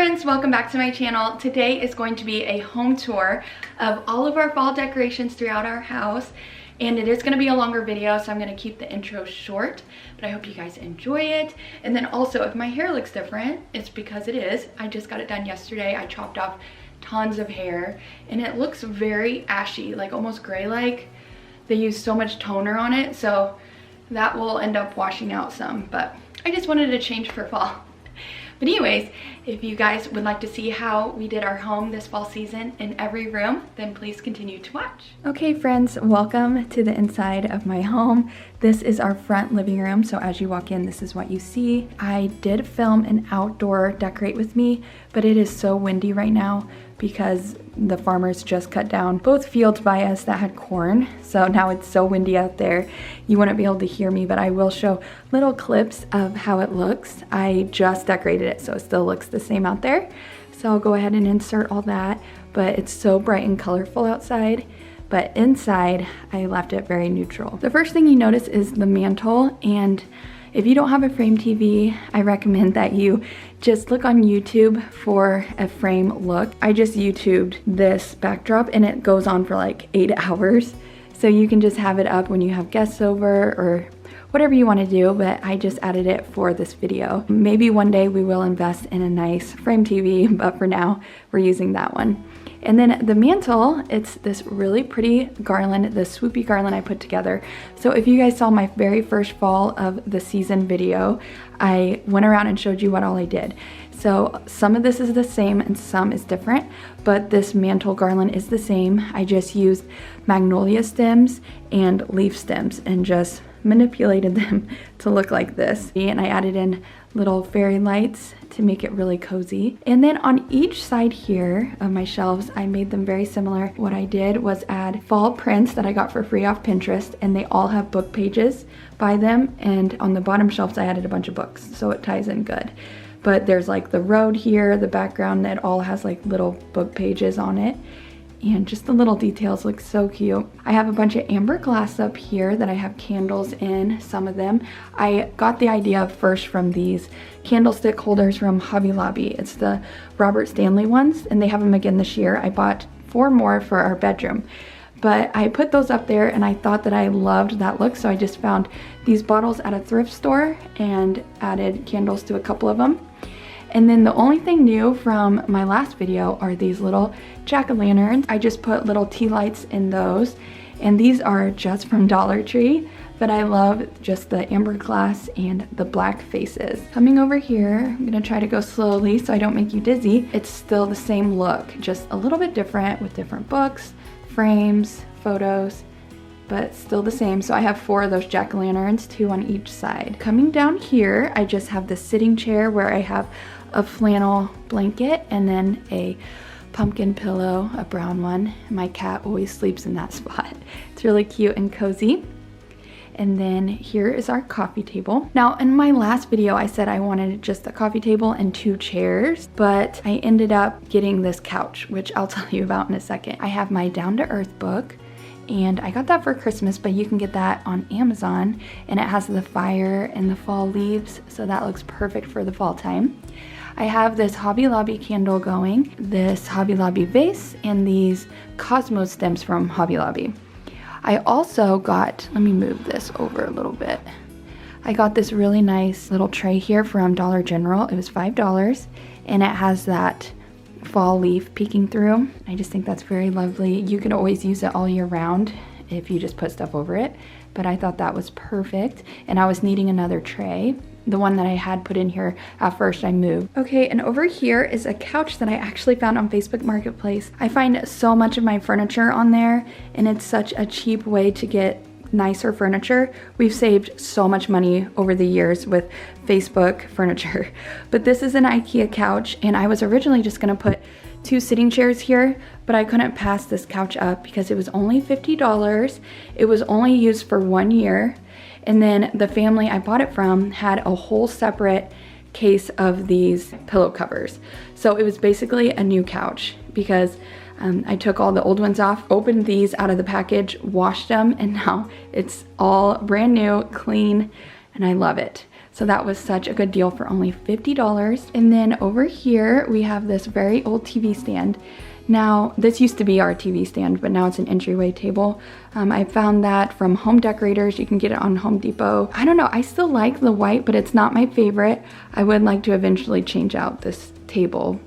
friends, welcome back to my channel. Today is going to be a home tour of all of our fall decorations throughout our house, and it is going to be a longer video, so I'm going to keep the intro short, but I hope you guys enjoy it. And then also, if my hair looks different, it's because it is. I just got it done yesterday. I chopped off tons of hair and it looks very ashy, like almost gray-like. They use so much toner on it, so that will end up washing out some, but I just wanted to change for fall. But anyways, if you guys would like to see how we did our home this fall season in every room, then please continue to watch. Okay friends, welcome to the inside of my home. This is our front living room, so as you walk in, this is what you see. I did film an outdoor decorate with me, but it is so windy right now because the farmers just cut down both fields by us that had corn. So now it's so windy out there, you wouldn't be able to hear me, but I will show little clips of how it looks. I just decorated it, so it still looks the same out there. So I'll go ahead and insert all that, but it's so bright and colorful outside. But inside, I left it very neutral. The first thing you notice is the mantle, and if you don't have a frame TV, I recommend that you just look on YouTube for a frame look. I just YouTubed this backdrop and it goes on for like 8 hours. So you can just have it up when you have guests over or whatever you want to do, but I just added it for this video. Maybe one day we will invest in a nice frame TV, but for now we're using that one. And then the mantle, it's this really pretty garland, the swoopy garland I put together. So if you guys saw my very first fall of the season video, I went around and showed you what all I did. So some of this is the same and some is different, but this mantle garland is the same. I just used magnolia stems and leaf stems and just manipulated them to look like this. And I added in little fairy lights to make it really cozy. And then on each side here of my shelves, I made them very similar. What I did was add fall prints that I got for free off Pinterest, and they all have book pages by them. And on the bottom shelves, I added a bunch of books, so it ties in good. But there's like the road here, the background that all has like little book pages on it. And just the little details look so cute. I have a bunch of amber glass up here that I have candles in, some of them. I got the idea first from these candlestick holders from Hobby Lobby. It's the Robert Stanley ones, and they have them again this year. I bought 4 more for our bedroom. But I put those up there and I thought that I loved that look, so I just found these bottles at a thrift store and added candles to a couple of them. And then the only thing new from my last video are these little jack-o'-lanterns. I just put little tea lights in those, and these are just from Dollar Tree, but I love just the amber glass and the black faces. Coming over here, I'm gonna try to go slowly so I don't make you dizzy. It's still the same look, just a little bit different with different books, frames, photos, but still the same. So I have 4 of those jack-o'-lanterns, 2 on each side. Coming down here, I just have the sitting chair where I have a flannel blanket and then a pumpkin pillow, a brown one. My cat always sleeps in that spot. It's really cute and cozy. And then here is our coffee table. Now in my last video, I said I wanted just a coffee table and 2 chairs, but I ended up getting this couch, which I'll tell you about in a second. I have my Down to Earth book, and I got that for Christmas, but you can get that on Amazon, and it has the fire and the fall leaves, so that looks perfect for the fall time. I have this Hobby Lobby candle going, this Hobby Lobby vase, and these Cosmos stems from Hobby Lobby. I also got, let me move this over a little bit. I got this really nice little tray here from Dollar General. It was $5, and it has that fall leaf peeking through. I just think that's very lovely. You can always use it all year round if you just put stuff over it, but I thought that was perfect. And I was needing another tray. The one that I had put in here at first I moved. Okay, and over here is a couch that I actually found on Facebook Marketplace. I find so much of my furniture on there, and it's such a cheap way to get nicer furniture. We've saved so much money over the years with Facebook furniture. But this is an IKEA couch, and I was originally just gonna put 2 sitting chairs here, but I couldn't pass this couch up because it was only $50. It was only used for 1 year. And then the family I bought it from had a whole separate case of these pillow covers. So it was basically a new couch because I took all the old ones off, opened these out of the package, washed them, and now it's all brand new, clean, and I love it. So that was such a good deal for only $50. And then over here, we have this very old TV stand. Now, this used to be our TV stand, but now it's an entryway table. I found that from Home Decorators. You can get it on Home Depot. I don't know, I still like the white, but it's not my favorite. I would like to eventually change out this table,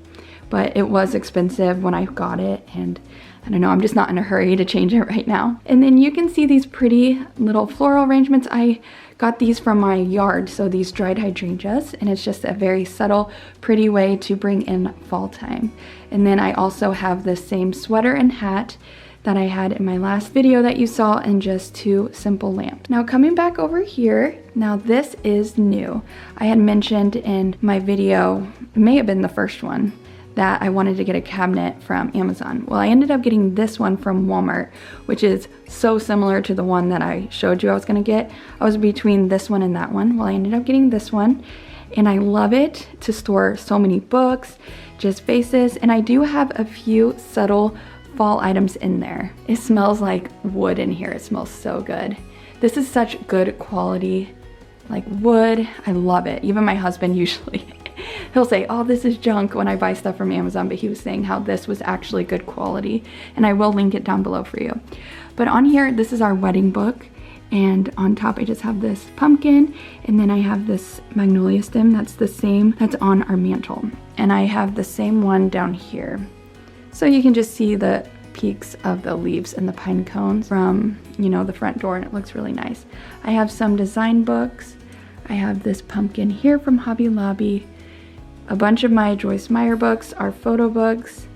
but it was expensive when I got it, and I don't know, I'm just not in a hurry to change it right now. And then you can see these pretty little floral arrangements. I got these from my yard, so these dried hydrangeas, and it's just a very subtle, pretty way to bring in fall time. And then I also have this same sweater and hat that I had in my last video that you saw, and just 2 simple lamps. Now coming back over here, now this is new. I had mentioned in my video, it may have been the first one, that I wanted to get a cabinet from Amazon. Well, I ended up getting this one from Walmart, which is so similar to the one that I showed you I was gonna get. I was between this one and that one. Well, I ended up getting this one, and I love it to store so many books, just vases, and I do have a few subtle fall items in there. It smells like wood in here. It smells so good. This is such good quality, like wood. I love it. Even my husband usually he'll say, oh, this is junk when I buy stuff from Amazon, but he was saying how this was actually good quality, and I will link it down below for you. But on here, this is our wedding book, and on top I just have this pumpkin, and then I have this magnolia stem that's the same that's on our mantle, and I have the same one down here. So you can just see the peaks of the leaves and the pine cones from, you know, the front door, and it looks really nice. I have some design books. I have this pumpkin here from Hobby Lobby. A bunch of my Joyce Meyer books are photo books,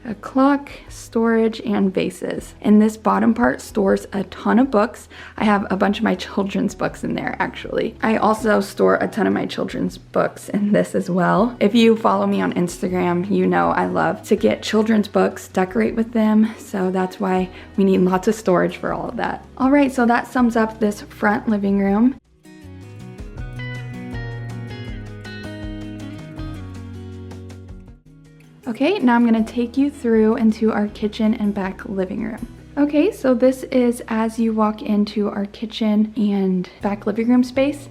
a clock, storage, and vases. And this bottom part stores a ton of books. I have a bunch of my children's books in there, actually. I also store a ton of my children's books in this as well. If you follow me on Instagram, you know I love to get children's books, decorate with them, so that's why we need lots of storage for all of that. All right, so that sums up this front living room. Okay, now I'm gonna take you through into our kitchen and back living room. Okay, so this is as you walk into our kitchen and back living room space.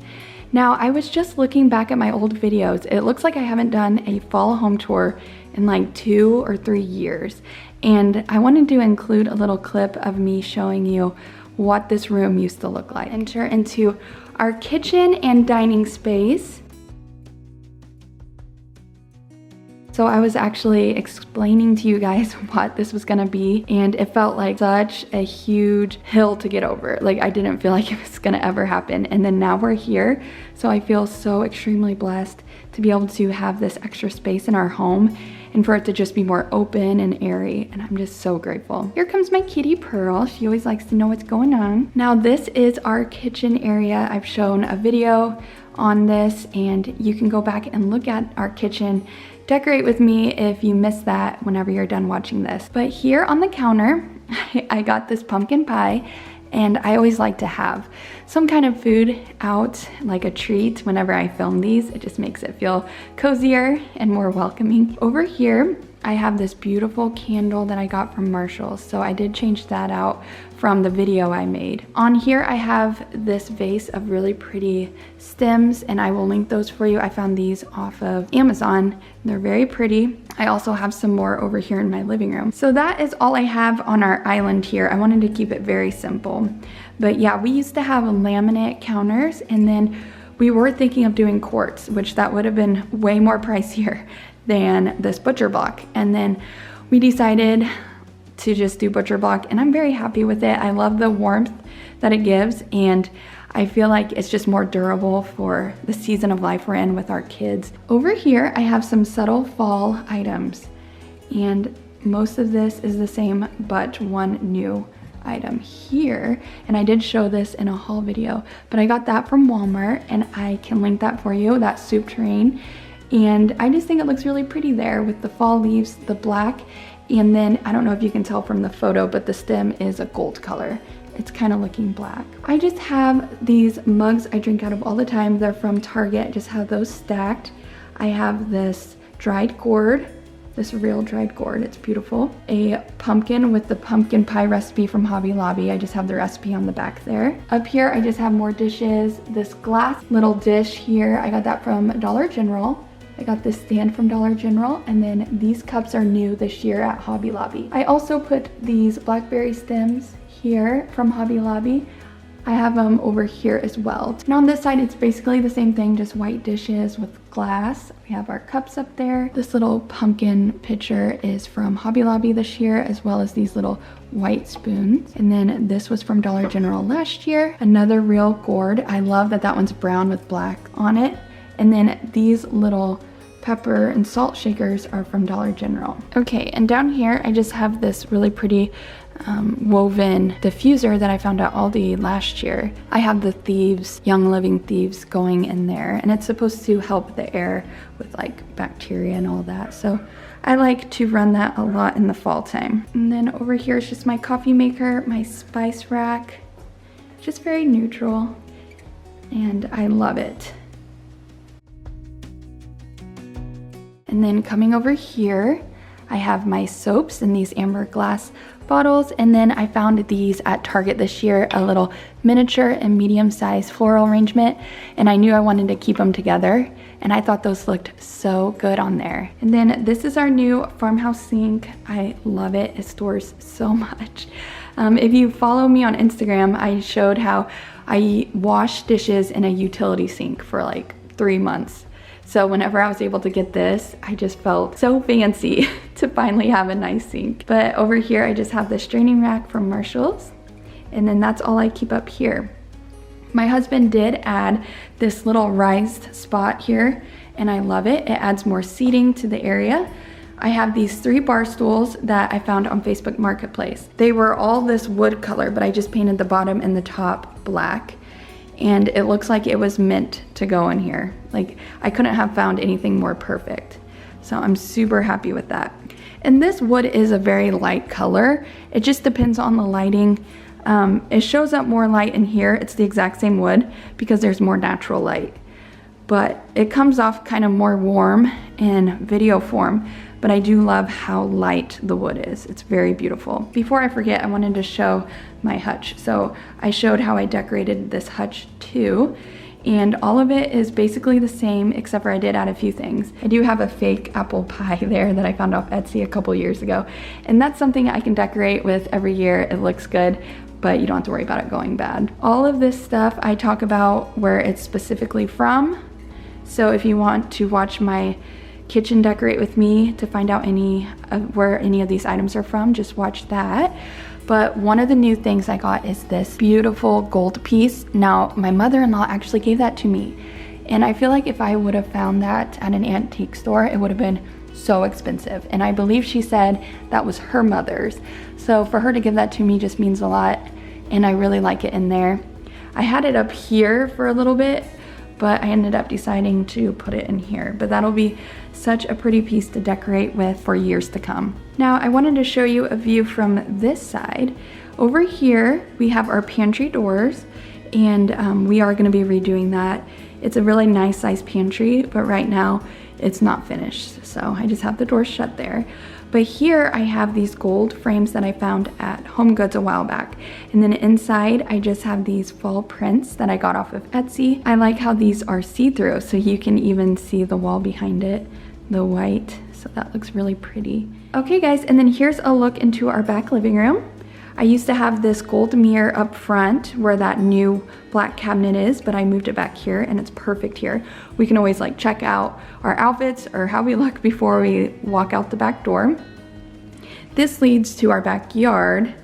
Now, I was just looking back at my old videos. It looks like I haven't done a fall home tour in like 2 or 3 years. And I wanted to include a little clip of me showing you what this room used to look like. Enter into our kitchen and dining space. So I was actually explaining to you guys what this was gonna be, and it felt like such a huge hill to get over. Like, I didn't feel like it was gonna ever happen. And then now we're here. So I feel so extremely blessed to be able to have this extra space in our home and for it to just be more open and airy. And I'm just so grateful. Here comes my kitty Pearl. She always likes to know what's going on. Now this is our kitchen area. I've shown a video on this, and you can go back and look at our kitchen. Decorate with me if you missed that whenever you're done watching this. But here on the counter, I got this pumpkin pie, and I always like to have some kind of food out, like a treat, whenever I film these. It just makes it feel cozier and more welcoming. Over here, I have this beautiful candle that I got from Marshall's, so I did change that out from the video I made. On here, I have this vase of really pretty stems, and I will link those for you. I found these off of Amazon. They're very pretty. I also have some more over here in my living room. So that is all I have on our island here. I wanted to keep it very simple. But yeah, we used to have laminate counters, and then we were thinking of doing quartz, which that would have been way more pricier than this butcher block. And then we decided to just do butcher block, and I'm very happy with it. I love the warmth that it gives, and I feel like it's just more durable for the season of life we're in with our kids. Over here, I have some subtle fall items, and most of this is the same, but one new item here. And I did show this in a haul video, but I got that from Walmart, and I can link that for you, that soup terrain. And I just think it looks really pretty there with the fall leaves, the black, and then I don't know if you can tell from the photo, but the stem is a gold color. It's kind of looking black. I just have these mugs I drink out of all the time. They're from Target. I just have those stacked. I have this dried gourd, this real dried gourd. It's beautiful. A pumpkin with the pumpkin pie recipe from Hobby Lobby. I just have the recipe on the back there. Up here, I just have more dishes. This glass little dish here, I got that from Dollar General. I got this stand from Dollar General, and then these cups are new this year at Hobby Lobby. I also put these blackberry stems here from Hobby Lobby. I have them over here as well. And on this side, it's basically the same thing, just white dishes with glass. We have our cups up there. This little pumpkin pitcher is from Hobby Lobby this year, as well as these little white spoons. And then this was from Dollar General last year. Another real gourd. I love that that one's brown with black on it. And then these little pepper and salt shakers are from Dollar General. Okay, and down here I just have this really pretty woven diffuser that I found at Aldi last year. I have the Thieves, Young Living Thieves going in there, and it's supposed to help the air with like bacteria and all that. So I like to run that a lot in the fall time. And then over here is just my coffee maker, my spice rack, just very neutral, and I love it. And then coming over here, I have my soaps in these amber glass bottles, and then I found these at Target this year, a little miniature and medium size floral arrangement, and I knew I wanted to keep them together, and I thought those looked so good on there. And then this is our new farmhouse sink. I love it. It stores so much. If you follow me on Instagram, I showed how I wash dishes in a utility sink for like 3 months. So whenever I was able to get this, I just felt so fancy to finally have a nice sink. But over here, I just have the straining rack from Marshall's. And then that's all I keep up here. My husband did add this little raised spot here, and I love it. It adds more seating to the area. I have these 3 bar stools that I found on Facebook Marketplace. They were all this wood color, but I just painted the bottom and the top black. And it looks like it was meant to go in here. Like, I couldn't have found anything more perfect. So I'm super happy with that. And this wood is a very light color. It just depends on the lighting. It shows up more light in here. It's the exact same wood because there's more natural light. But it comes off kind of more warm in video form. But I do love how light the wood is. It's very beautiful. Before I forget, I wanted to show my hutch. So I showed how I decorated this hutch too. And all of it is basically the same, except for I did add a few things. I do have a fake apple pie there that I found off Etsy a couple years ago. And that's something I can decorate with every year. It looks good, but you don't have to worry about it going bad. All of this stuff I talk about where it's specifically from. So if you want to watch my kitchen decorate with me to find out where any of these items are from, just watch that. But one of the new things I got is this beautiful gold piece. Now, my mother-in-law actually gave that to me, and I feel like if I would have found that at an antique store, it would have been so expensive. And I believe she said that was her mother's. So for her to give that to me just means a lot, and I really like it in there. I had it up here for a little bit, but I ended up deciding to put it in here. But that'll be such a pretty piece to decorate with for years to come. Now, I wanted to show you a view from this side. Over here, we have our pantry doors, and we are gonna be redoing that. It's a really nice size pantry, but right now it's not finished. So I just have the door shut there. But here I have these gold frames that I found at Home Goods a while back. And then inside I just have these fall prints that I got off of Etsy. I like how these are see-through, so you can even see the wall behind it, the white. So that looks really pretty. Okay guys, and then here's a look into our back living room. I used to have this gold mirror up front where that new black cabinet is, but I moved it back here and it's perfect here. We can always like check out our outfits or how we look before we walk out the back door. This leads to our backyard,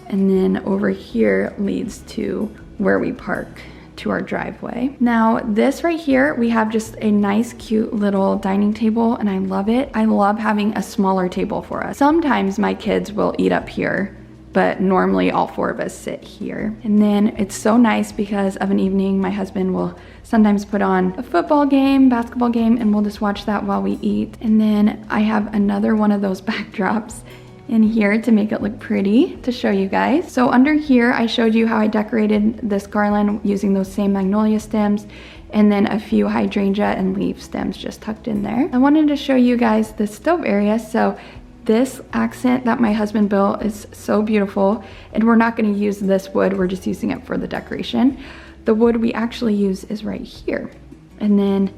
and then over here leads to where we park, to our driveway. Now this right here, we have just a nice cute little dining table, and I love it. I love having a smaller table for us. Sometimes my kids will eat up here, but normally all 4 of us sit here. And then it's so nice because of an evening, my husband will sometimes put on a football game, basketball game, and we'll just watch that while we eat. And then I have another one of those backdrops in here to make it look pretty to show you guys. So under here, I showed you how I decorated this garland using those same magnolia stems and then a few hydrangea and leaf stems just tucked in there. I wanted to show you guys the stove area. So this accent that my husband built is so beautiful, and we're not going to use this wood, we're just using it for the decoration. The wood we actually use is right here. And then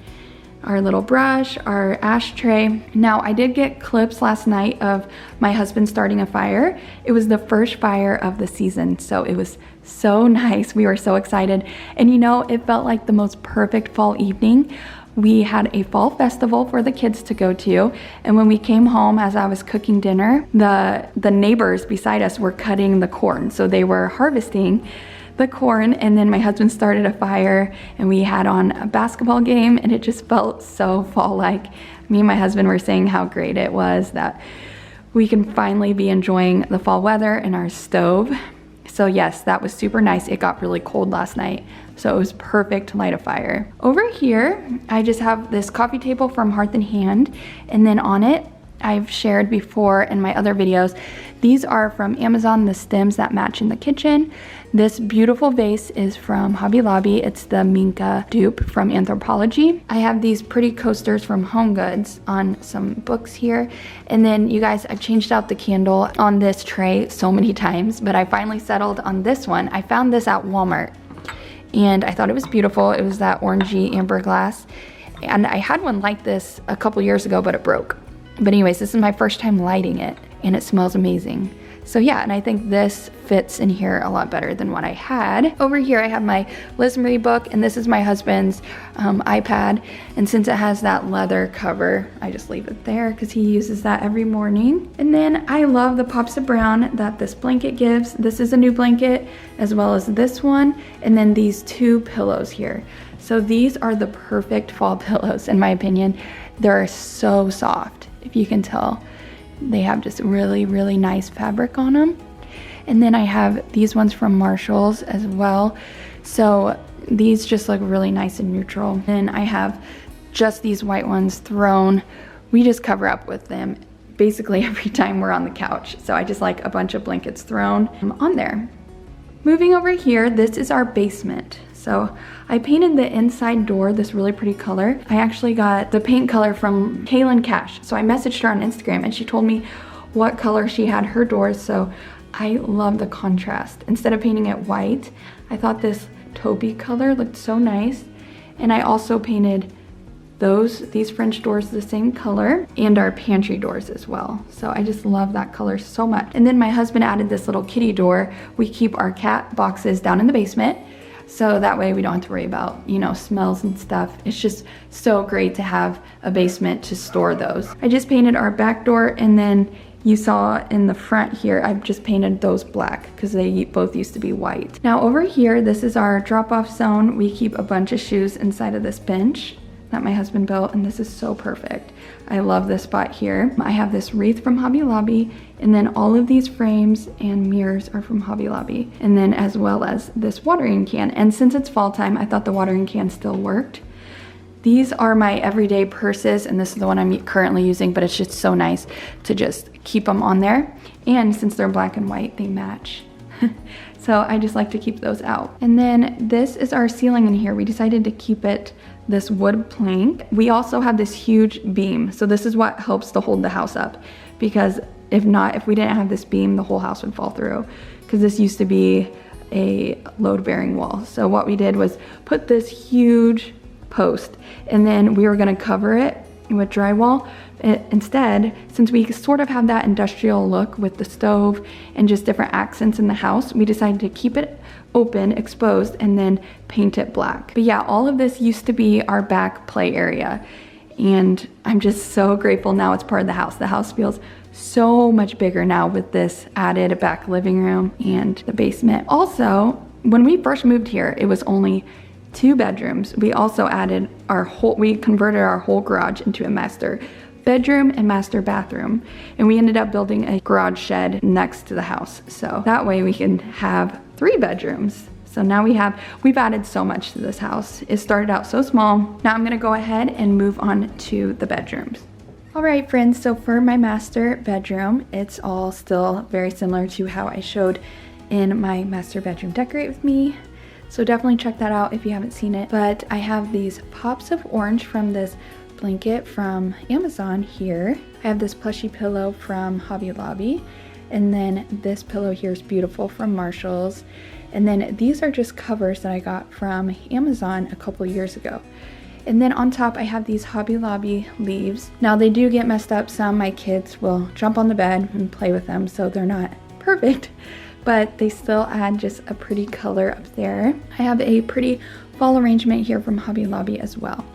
our little brush, our ashtray. Now, I did get clips last night of my husband starting a fire. It was the first fire of the season, so it was so nice. We were so excited. And you know, it felt like the most perfect fall evening. We had a fall festival for the kids to go to, and when we came home, as I was cooking dinner, the neighbors beside us were cutting the corn, so they were harvesting the corn, and then my husband started a fire and we had on a basketball game, and it just felt so fall-like. Me and my husband were saying how great it was that we can finally be enjoying the fall weather in our stove. So yes, that was super nice. It got really cold last night, so it was perfect to light a fire. Over here, I just have this coffee table from Hearth and Hand, and then on it, I've shared before in my other videos, these are from Amazon, the stems that match in the kitchen. This beautiful vase is from Hobby Lobby. It's the Minka dupe from Anthropologie. I have these pretty coasters from Home Goods on some books here. And then you guys, I've changed out the candle on this tray so many times, but I finally settled on this one. I found this at Walmart and I thought it was beautiful. It was that orangey amber glass. And I had one like this a couple years ago, but it broke. But anyways, this is my first time lighting it and it smells amazing. So yeah, and I think this fits in here a lot better than what I had. Over here I have my Liz Marie book, and this is my husband's iPad. And since it has that leather cover, I just leave it there because he uses that every morning. And then I love the pops of brown that this blanket gives. This is a new blanket as well as this one. And then these two pillows here. So these are the perfect fall pillows in my opinion. They're so soft, if you can tell. They have just really, really nice fabric on them. And then I have these ones from Marshall's as well. So these just look really nice and neutral. And I have just these white ones thrown. We just cover up with them basically every time we're on the couch. So I just like a bunch of blankets thrown on there. Moving over here, this is our basement. So I painted the inside door this really pretty color. I actually got the paint color from Kaylin Cash. So I messaged her on Instagram and she told me what color she had her doors. So I love the contrast. Instead of painting it white, I thought this taupey color looked so nice. And I also painted these French doors the same color, and our pantry doors as well. So I just love that color so much. And then my husband added this little kitty door. We keep our cat boxes down in the basement, so that way we don't have to worry about, you know, smells and stuff. It's just so great to have a basement to store those. I just painted our back door, and then you saw in the front here, I've just painted those black because they both used to be white. Now over here, this is our drop-off zone. We keep a bunch of shoes inside of this bench that my husband built, and this is so perfect. I love this spot here. I have this wreath from Hobby Lobby, and then all of these frames and mirrors are from Hobby Lobby, and then as well as this watering can. And since it's fall time, I thought the watering can still worked. These are my everyday purses, and this is the one I'm currently using, but it's just so nice to just keep them on there. And since they're black and white, they match. So I just like to keep those out. And then this is our ceiling in here. We decided to keep it this wood plank. We also have this huge beam. So this is what helps to hold the house up, because if we didn't have this beam, the whole house would fall through, because this used to be a load-bearing wall. So what we did was put this huge post, and then we were gonna cover it with drywall. Instead, since we sort of have that industrial look with the stove and just different accents in the house, we decided to keep it open, exposed, and then paint it black. But yeah, all of this used to be our back play area, and I'm just so grateful now it's part of the house. The house feels so much bigger now with this added back living room and the basement. Also, when we first moved here, it was only 2 bedrooms. We also added we converted our whole garage into a master bedroom and master bathroom, and we ended up building a garage shed next to the house, so that way we can have 3 bedrooms. So now we've added so much to this house. It started out so small. Now I'm gonna go ahead and move on to the bedrooms. Alright friends, so for my master bedroom, it's all still very similar to how I showed in my master bedroom Decorate With Me. So definitely check that out if you haven't seen it. But I have these pops of orange from this blanket from Amazon here. I have this plushy pillow from Hobby Lobby. And then this pillow here is beautiful from Marshall's. And then these are just covers that I got from Amazon a couple years ago. And then on top I have these Hobby Lobby leaves. Now they do get messed up some. My kids will jump on the bed and play with them, so they're not perfect, but they still add just a pretty color up there. I have a pretty fall arrangement here from Hobby Lobby as well.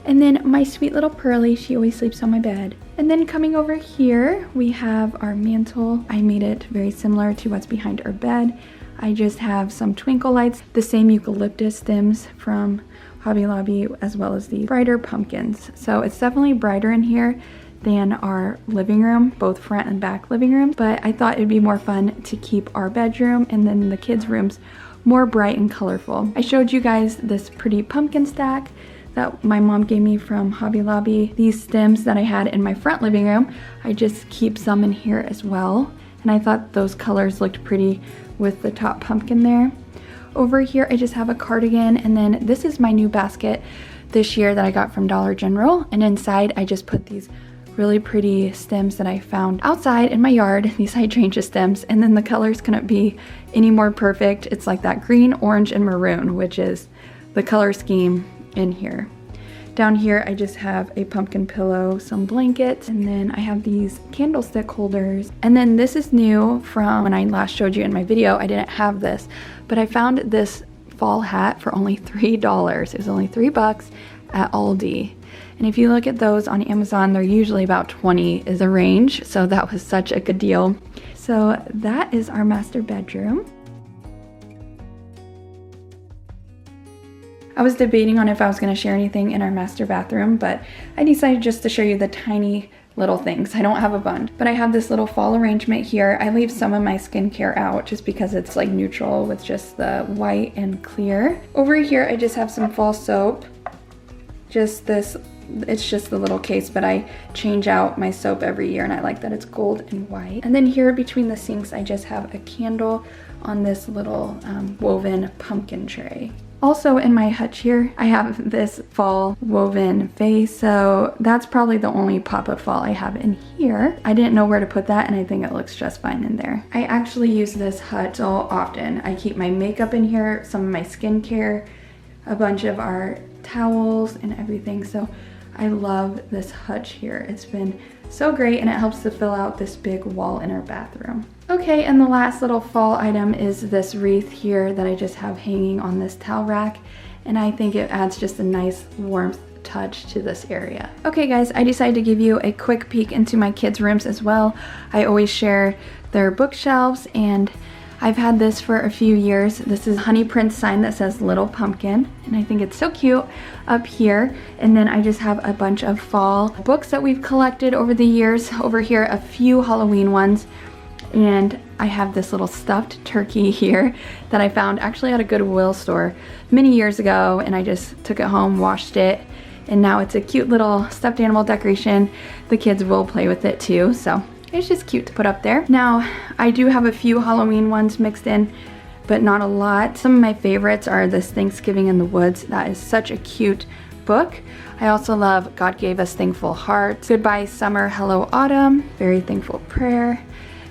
And then my sweet little Pearly, she always sleeps on my bed. And then coming over here, we have our mantle. I made it very similar to what's behind our bed. I just have some twinkle lights, the same eucalyptus stems from Hobby Lobby, as well as these brighter pumpkins. So it's definitely brighter in here than our living room, both front and back living rooms, but I thought it'd be more fun to keep our bedroom and then the kids' rooms more bright and colorful. I showed you guys this pretty pumpkin stack that my mom gave me from Hobby Lobby. These stems that I had in my front living room, I just keep some in here as well. And I thought those colors looked pretty with the top pumpkin there. Over here, I just have a cardigan, and then this is my new basket this year that I got from Dollar General. And inside, I just put these really pretty stems that I found outside in my yard, these hydrangea stems, and then the colors couldn't be any more perfect. It's like that green, orange, and maroon, which is the color scheme in here. Down here, I just have a pumpkin pillow, some blankets, and then I have these candlestick holders. And then this is new from when I last showed you in my video. I didn't have this, but I found this fall hat for only $3. It was only $3 at Aldi. And if you look at those on Amazon, they're usually about 20 is the range. So that was such a good deal. So that is our master bedroom. I was debating on if I was going to share anything in our master bathroom, but I decided just to show you the tiny little things. I don't have a bunch, but I have this little fall arrangement here. I leave some of my skincare out just because it's like neutral with just the white and clear. Over here, I just have some fall soap. Just this, it's just the little case, but I change out my soap every year and I like that it's gold and white. And then here between the sinks, I just have a candle on this little woven pumpkin tray. Also in my hutch here, I have this fall woven vase, so that's probably the only pop of fall I have in here. I didn't know where to put that, and I think it looks just fine in there. I actually use this hutch so often. I keep my makeup in here, some of my skincare, a bunch of our towels and everything, so I love this hutch here. It's been so great, and it helps to fill out this big wall in our bathroom. Okay, and the last little fall item is this wreath here that I just have hanging on this towel rack, and I think it adds just a nice warmth touch to this area. Okay guys, I decided to give you a quick peek into my kids' rooms as well. I always share their bookshelves, and I've had this for a few years. This is Honey Prince sign that says Little Pumpkin, and I think it's so cute up here. And then I just have a bunch of fall books that we've collected over the years. Over here, a few Halloween ones. And I have this little stuffed turkey here that I found actually at a Goodwill store many years ago, and I just took it home, washed it, and now it's a cute little stuffed animal decoration. The kids will play with it too, so it's just cute to put up there. Now, I do have a few Halloween ones mixed in, but not a lot. Some of my favorites are this Thanksgiving in the Woods. That is such a cute book. I also love God Gave Us Thankful Hearts, Goodbye Summer, Hello Autumn, Very Thankful Prayer.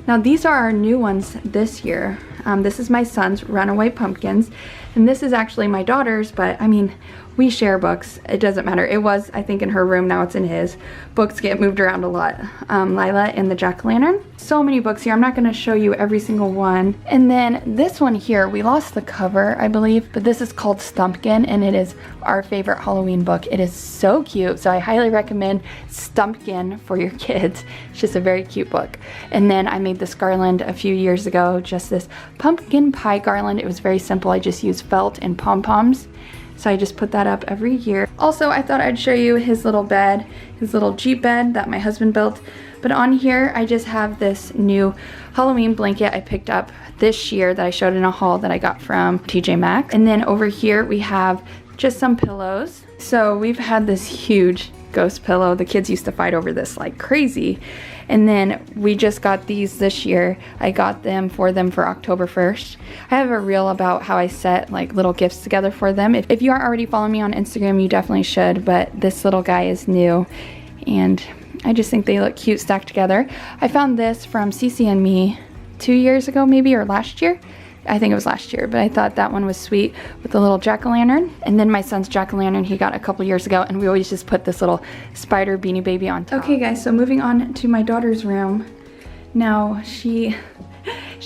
Now these are our new ones this year. This is my son's Runaway Pumpkins, and this is actually my daughter's, but I mean, we share books. It doesn't matter. It was, I think, in her room. Now it's in his. Books get moved around a lot. Lila and the Jack-o'-lantern. So many books here. I'm not going to show you every single one. And then this one here, we lost the cover, I believe, but this is called Stumpkin, and it is our favorite Halloween book. It is so cute, so I highly recommend Stumpkin for your kids. It's just a very cute book. And then I made this garland a few years ago, just this pumpkin pie garland. It was very simple. I just used felt and pom-poms. So I just put that up every year. Also, I thought I'd show you his little bed, his little Jeep bed that my husband built. But on here, I just have this new Halloween blanket I picked up this year that I showed in a haul that I got from TJ Maxx. And then over here, we have just some pillows. So we've had this huge ghost pillow. The kids used to fight over this like crazy. And then we just got these this year. I got them for October 1st. I have a reel about how I set like little gifts together for them. If you aren't already following me on Instagram, you definitely should, but this little guy is new and I just think they look cute stacked together. I found this from CC and Me 2 years ago maybe, or last year. I think it was last year, but I thought that one was sweet with the little jack-o'-lantern. And then my son's jack-o'-lantern he got a couple years ago, and we always just put this little spider Beanie Baby on top. Okay guys, so moving on to my daughter's room. Now she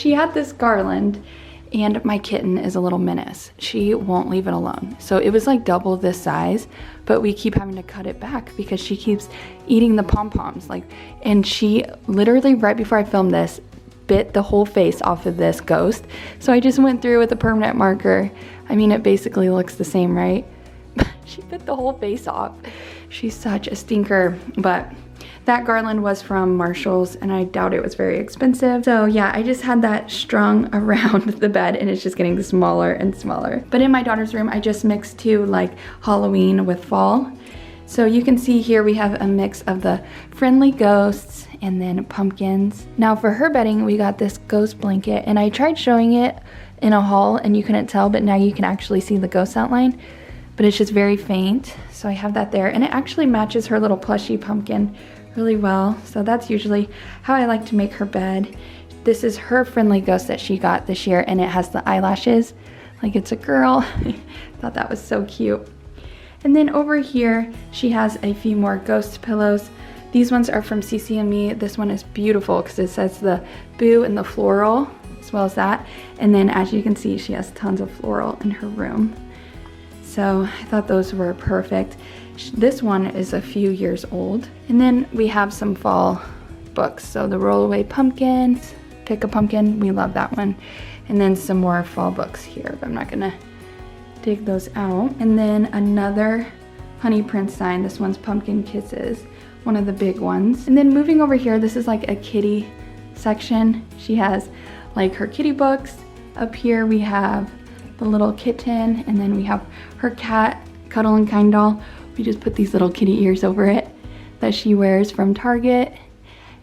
had this garland, and my kitten is a little menace. She won't leave it alone. So it was like double this size, but we keep having to cut it back because she keeps eating the pom-poms. And she literally, right before I filmed this, bit the whole face off of this ghost. So I just went through with a permanent marker. I mean, it basically looks the same, right? She bit the whole face off. She's such a stinker, but that garland was from Marshall's and I doubt it was very expensive. So yeah, I just had that strung around the bed and it's just getting smaller and smaller. But in my daughter's room, I just mixed two, like Halloween with fall. So you can see here we have a mix of the friendly ghosts and then pumpkins. Now for her bedding, we got this ghost blanket and I tried showing it in a haul and you couldn't tell, but now you can actually see the ghost outline, but it's just very faint. So I have that there and it actually matches her little plushy pumpkin really well. So that's usually how I like to make her bed. This is her friendly ghost that she got this year and it has the eyelashes like it's a girl. Thought that was so cute. And then over here, she has a few more ghost pillows. These ones are from CC and Me. This one is beautiful because it says the boo and the floral, as well as that. And then as you can see, she has tons of floral in her room. So I thought those were perfect. This one is a few years old. And then we have some fall books. So the Rollaway Pumpkins, Pick a Pumpkin, we love that one. And then some more fall books here, but I'm not gonna dig those out. And then another Honey Prince sign. This one's Pumpkin Kisses, one of the big ones. And then moving over here, this is like a kitty section. She has like her kitty books. Up here we have the little kitten, and then we have her cat, Cuddle and Kind doll. We just put these little kitty ears over it that she wears from Target.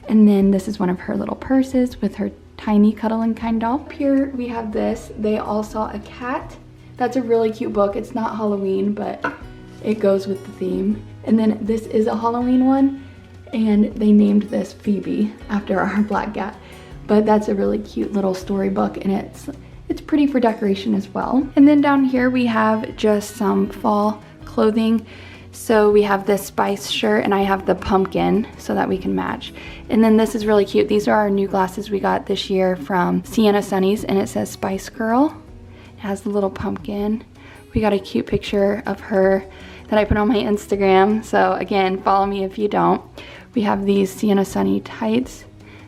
And then this is one of her little purses with her tiny Cuddle and Kind doll. Up here we have this, They All Saw a Cat. That's a really cute book. It's not Halloween, but it goes with the theme. And then this is a Halloween one, and they named this Phoebe after our black cat. But that's a really cute little storybook, and it's pretty for decoration as well. And then down here we have just some fall clothing. So we have this spice shirt, and I have the pumpkin so that we can match. And then this is really cute. These are our new glasses we got this year from Sienna Sunnies, and it says Spice Girl. It has the little pumpkin. We got a cute picture of her that I put on my Instagram. So again, follow me if you don't. We have these Sienna Sunny tights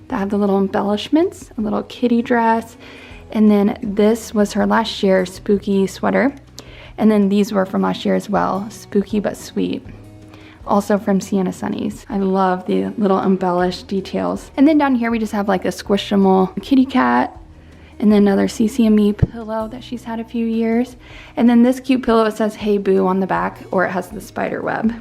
that have the little embellishments, a little kitty dress. And then this was her last year spooky sweater. And then these were from last year as well, Spooky But Sweet. Also from Sienna Sunnies. I love the little embellished details. And then down here we just have like a squishable kitty cat. And then another CC and Me pillow that she's had a few years. And then this cute pillow, it says Hey Boo on the back, or it has the spider web.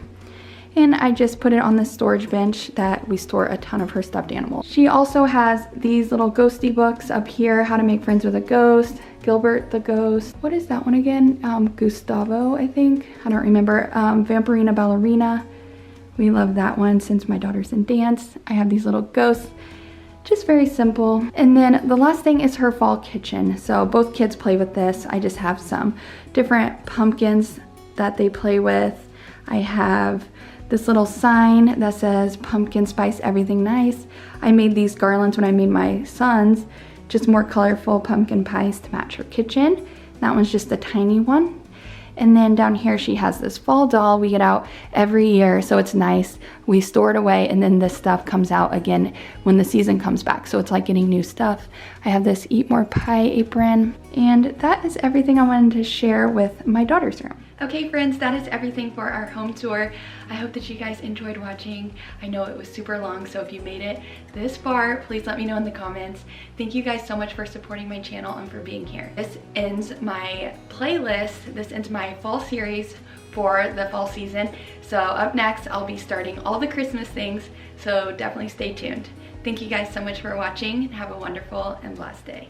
And I just put it on this storage bench that we store a ton of her stuffed animals. She also has these little ghosty books up here, How to Make Friends with a Ghost, Gilbert the Ghost. What is that one again? Gustavo, I think. I don't remember. Vampirina Ballerina. We love that one since my daughter's in dance. I have these little ghosts. Just very simple. And then the last thing is her fall kitchen. So both kids play with this. I just have some different pumpkins that they play with. I have this little sign that says pumpkin spice everything nice. I made these garlands when I made my son's, just more colorful pumpkin pies to match her kitchen. That one's just a tiny one. And then down here she has this fall doll we get out every year, so it's nice. We store it away and then this stuff comes out again when the season comes back. So it's like getting new stuff. I have this Eat More Pie apron, and that is everything I wanted to share with my daughter's room. Okay friends, that is everything for our home tour. I hope that you guys enjoyed watching. I know it was super long, so if you made it this far, please let me know in the comments. Thank you guys so much for supporting my channel and for being here. This ends my playlist. This ends my fall series for the fall season. So up next, I'll be starting all the Christmas things, so definitely stay tuned. Thank you guys so much for watching and have a wonderful and blessed day.